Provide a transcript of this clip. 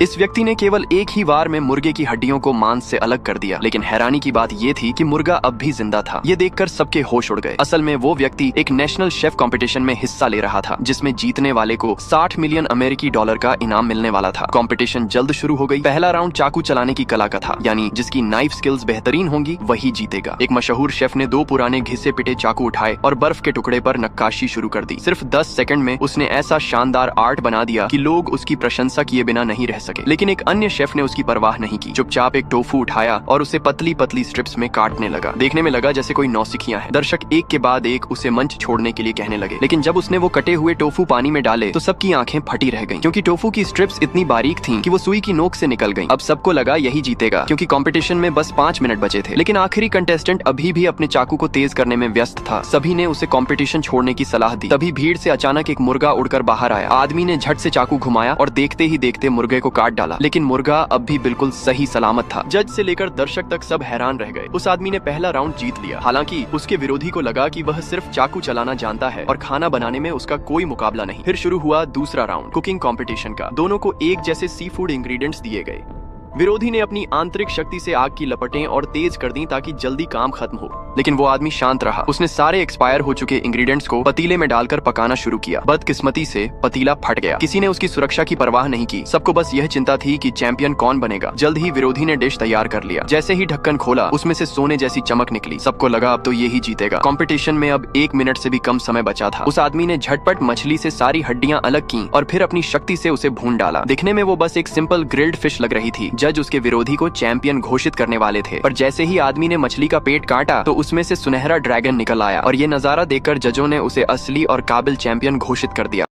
इस व्यक्ति ने केवल एक ही बार में मुर्गे की हड्डियों को मांस से अलग कर दिया, लेकिन हैरानी की बात ये थी कि मुर्गा अब भी जिंदा था। ये देखकर सबके होश उड़ गए। असल में वो व्यक्ति एक नेशनल शेफ कंपटीशन में हिस्सा ले रहा था, जिसमें जीतने वाले को 60 मिलियन अमेरिकी डॉलर का इनाम मिलने वाला था। कंपटीशन जल्द शुरू हो गई। पहला राउंड चाकू चलाने की कला का था, यानी जिसकी नाइफ स्किल्स बेहतरीन होंगी वही जीतेगा। एक मशहूर शेफ ने 2 पुराने घिसे पिटे चाकू उठाए और बर्फ के टुकड़े पर नक्काशी शुरू कर दी। सिर्फ 10 सेकंड में उसने ऐसा शानदार आर्ट बना दिया कि लोग उसकी प्रशंसा किए बिना नहीं रह सके। लेकिन एक अन्य शेफ ने उसकी परवाह नहीं की। चुपचाप एक टोफू उठाया और उसे पतली पतली स्ट्रिप्स में काटने लगा। देखने में लगा जैसे कोई नौसिखियां हैं। दर्शक एक के बाद एक उसे मंच छोड़ने के लिए कहने लगे, लेकिन जब उसने वो कटे हुए टोफू पानी में डाले तो सबकी आंखें फटी रह गईं, क्योंकि टोफू की स्ट्रिप्स इतनी बारीक थीं कि वो सुई की नोक से निकल गईं। अब सबको लगा यही जीतेगा, क्योंकि कंपटीशन में बस 5 मिनट बचे थे। लेकिन आखिरी कंटेस्टेंट अभी भी अपने चाकू को तेज करने में व्यस्त था। सभी ने उसे कंपटीशन छोड़ने की सलाह दी। तभी भीड़ से अचानक एक मुर्गा उड़कर बाहर आया। आदमी ने झट से चाकू घुमाया और देखते ही देखते मुर्गे को काट डाला। लेकिन मुर्गा अब भी बिल्कुल सही सलामत था। जज से लेकर दर्शक तक सब हैरान रह गए। उस आदमी ने पहला राउंड जीत लिया। हालांकि उसके विरोधी को लगा कि वह सिर्फ चाकू चलाना जानता है और खाना बनाने में उसका कोई मुकाबला नहीं। फिर शुरू हुआ दूसरा राउंड कुकिंग कंपटीशन का। दोनों को एक जैसे सी फूड इंग्रेडिएंट्स दिए गए। विरोधी ने अपनी आंतरिक शक्ति से आग की लपटें और तेज कर दी ताकि जल्दी काम खत्म हो, लेकिन वो आदमी शांत रहा। उसने सारे एक्सपायर हो चुके इंग्रेडिएंट्स को पतीले में डालकर पकाना शुरू किया। बदकिस्मती से पतीला फट गया। किसी ने उसकी सुरक्षा की परवाह नहीं की। सबको बस यह चिंता थी कि चैंपियन कौन बनेगा। जल्द ही विरोधी ने डिश तैयार कर लिया। जैसे ही ढक्कन खोला उसमें से सोने जैसी चमक निकली। सबको लगा अब तो यही जीतेगा। कंपटीशन में अब 1 मिनट से भी कम समय बचा था। उस आदमी ने झटपट मछली से सारी हड्डियां अलग की और फिर अपनी शक्ति से उसे भून डाला। दिखने में वो बस एक सिंपल ग्रिल्ड फिश लग रही थी। जज उसके विरोधी को चैंपियन घोषित करने वाले थे, पर जैसे ही आदमी ने मछली का पेट काटा तो उसमें से सुनहरा ड्रैगन निकल आया और ये नजारा देखकर जजों ने उसे असली और काबिल चैंपियन घोषित कर दिया।